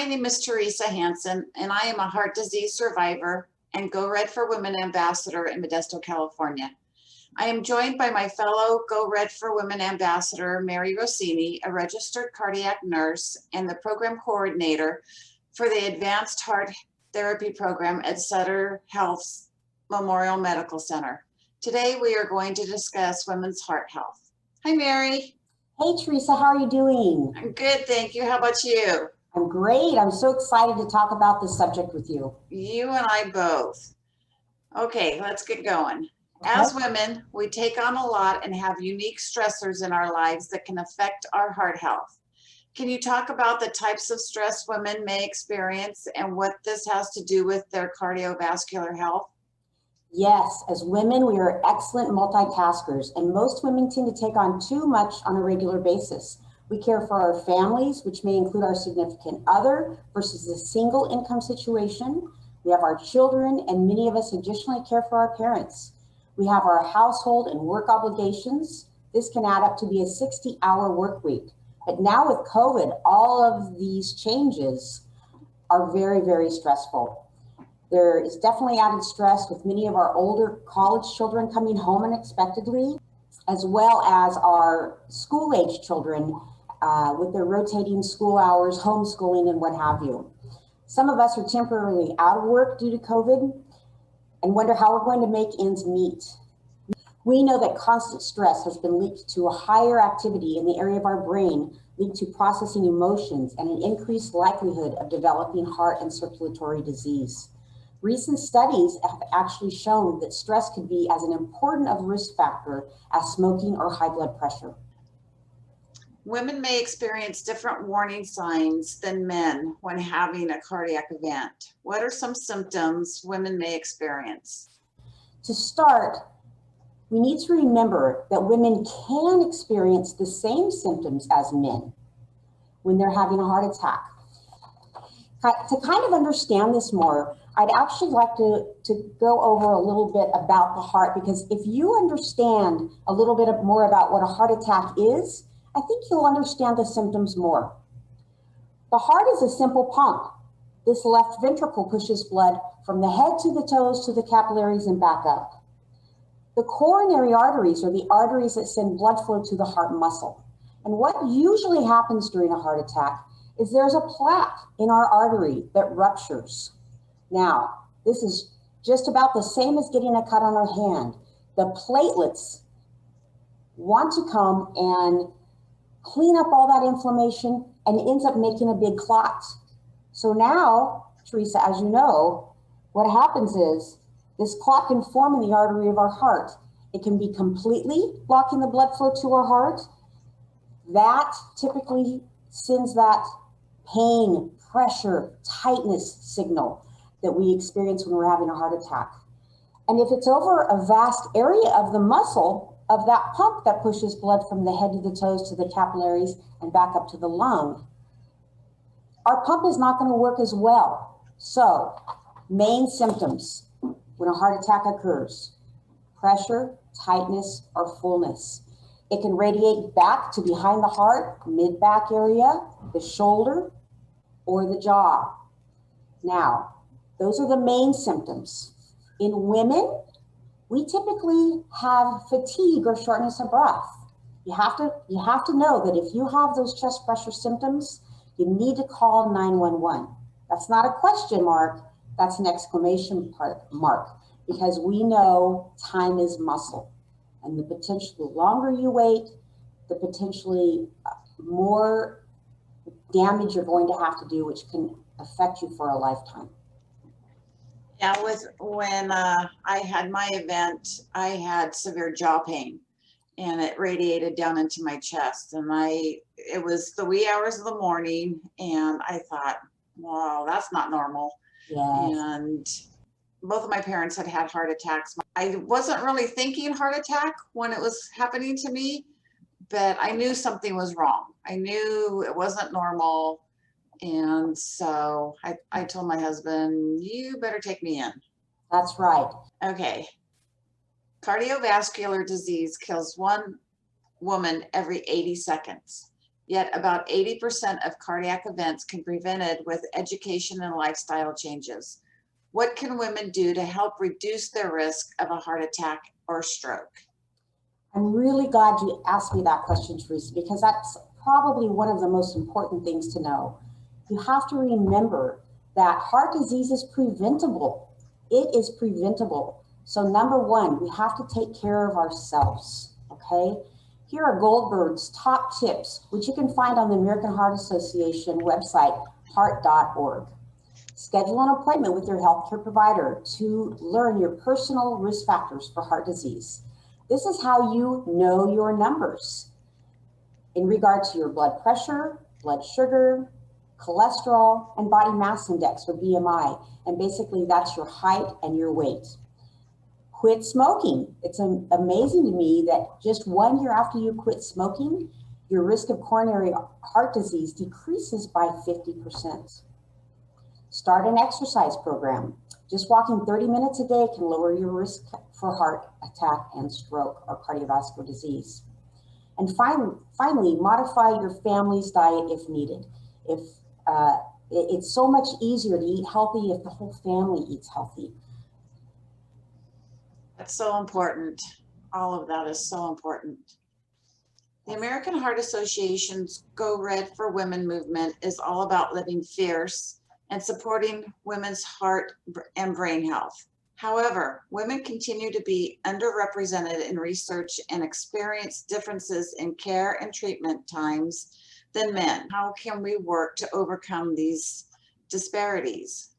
My name is Teresa Hansen, and I am a heart disease survivor and Go Red for Women ambassador in Modesto, California. I am joined by my fellow Go Red for Women ambassador, Mary Rossini, a registered cardiac nurse and the program coordinator for the Advanced Heart Therapy Program at Sutter Health's Memorial Medical Center. Today, we are going to discuss women's heart health. Hi, Mary. Hey, Teresa, how are you doing? I'm good, thank you. How about you? I'm great. I'm so excited to talk about this subject with you. You and I both. Okay, let's get going. Okay. As women, we take on a lot and have unique stressors in our lives that can affect our heart health. Can you talk about the types of stress women may experience and what this has to do with their cardiovascular health? Yes, as women, we are excellent multitaskers, and most women tend to take on too much on a regular basis. We care for our families, which may include our significant other versus a single income situation. We have our children, and many of us additionally care for our parents. We have our household and work obligations. This can add up to be a 60-hour work week. But now with COVID, all of these changes are very, very stressful. There is definitely added stress with many of our older college children coming home unexpectedly, as well as our school-age children with their rotating school hours, homeschooling, and what have you. Some of us are temporarily out of work due to COVID and wonder how we're going to make ends meet. We know that constant stress has been linked to a higher activity in the area of our brain, linked to processing emotions and an increased likelihood of developing heart and circulatory disease. Recent studies have actually shown that stress could be as an important of risk factor as smoking or high blood pressure. Women may experience different warning signs than men when having a cardiac event. What are some symptoms women may experience? To start, we need to remember that women can experience the same symptoms as men when they're having a heart attack. To kind of understand this more, I'd actually like to go over a little bit about the heart, because if you understand a little bit more about what a heart attack is, I think you'll understand the symptoms more. The heart is a simple pump. This left ventricle pushes blood from the head to the toes to the capillaries and back up. The coronary arteries are the arteries that send blood flow to the heart muscle. And what usually happens during a heart attack is there's a plaque in our artery that ruptures. Now, this is just about the same as getting a cut on our hand. The platelets want to come and clean up all that inflammation and ends up making a big clot. So now, Teresa, as you know, what happens is this clot can form in the artery of our heart. It can be completely blocking the blood flow to our heart. That typically sends that pain, pressure, tightness signal that we experience when we're having a heart attack. And if it's over a vast area of the muscle of that pump that pushes blood from the head to the toes to the capillaries and back up to the lung, our pump is not going to work as well. So, main symptoms when a heart attack occurs: pressure, tightness, or fullness. It can radiate back to behind the heart, mid-back area, the shoulder, or the jaw. Now, those are the main symptoms. In women, we typically have fatigue or shortness of breath. You have to know that if you have those chest pressure symptoms, you need to call 911. That's not a question mark, that's an exclamation mark, because we know time is muscle. And the longer you wait, the potentially more damage you're going to have to do, which can affect you for a lifetime. Yeah, when I had my event, I had severe jaw pain, and it radiated down into my chest. And it was the wee hours of the morning, and I thought, wow, that's not normal. Yes. And both of my parents had had heart attacks. I wasn't really thinking heart attack when it was happening to me, but I knew something was wrong. I knew it wasn't normal. And so I told my husband, you better take me in. That's right. Okay. Cardiovascular disease kills one woman every 80 seconds. Yet about 80% of cardiac events can be prevented with education and lifestyle changes. What can women do to help reduce their risk of a heart attack or stroke? I'm really glad you asked me that question, Teresa, because that's probably one of the most important things to know. You have to remember that heart disease is preventable. It is preventable. So number one, we have to take care of ourselves, okay? Here are Goldberg's top tips, which you can find on the American Heart Association website, heart.org. Schedule an appointment with your healthcare provider to learn your personal risk factors for heart disease. This is how you know your numbers in regard to your blood pressure, blood sugar, cholesterol, and body mass index, or BMI. And basically that's your height and your weight. Quit smoking. It's amazing to me that just 1 year after you quit smoking, your risk of coronary heart disease decreases by 50%. Start an exercise program. Just walking 30 minutes a day can lower your risk for heart attack and stroke or cardiovascular disease. And finally, modify your family's diet if needed. It's so much easier to eat healthy if the whole family eats healthy. That's so important. All of that is so important. The American Heart Association's Go Red for Women movement is all about living fierce and supporting women's heart and brain health. However, women continue to be underrepresented in research and experience differences in care and treatment times than men. How can we work to overcome these disparities?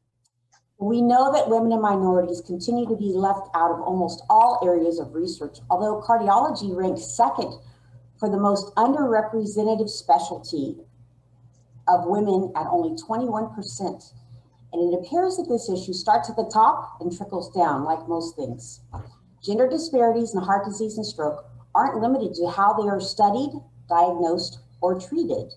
We know that women and minorities continue to be left out of almost all areas of research, although cardiology ranks second for the most underrepresented specialty of women at only 21%. And it appears that this issue starts at the top and trickles down like most things. Gender disparities in heart disease and stroke aren't limited to how they are studied, diagnosed, or treated.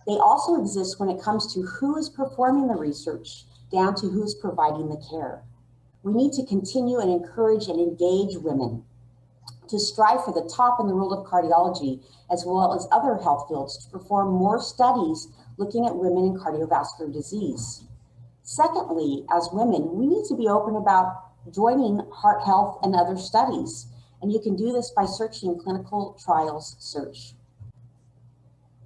They also exist when it comes to who is performing the research, down to who's providing the care. We need to continue and encourage and engage women to strive for the top in the world of cardiology, as well as other health fields, to perform more studies looking at women and cardiovascular disease. Secondly, as women, we need to be open about joining heart health and other studies. And you can do this by searching clinical trials search.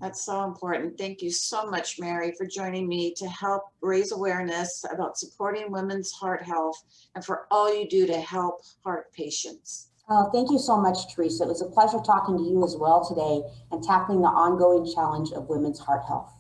That's so important. Thank you so much, Mary, for joining me to help raise awareness about supporting women's heart health and for all you do to help heart patients. Oh, thank you so much, Teresa. It was a pleasure talking to you as well today and tackling the ongoing challenge of women's heart health.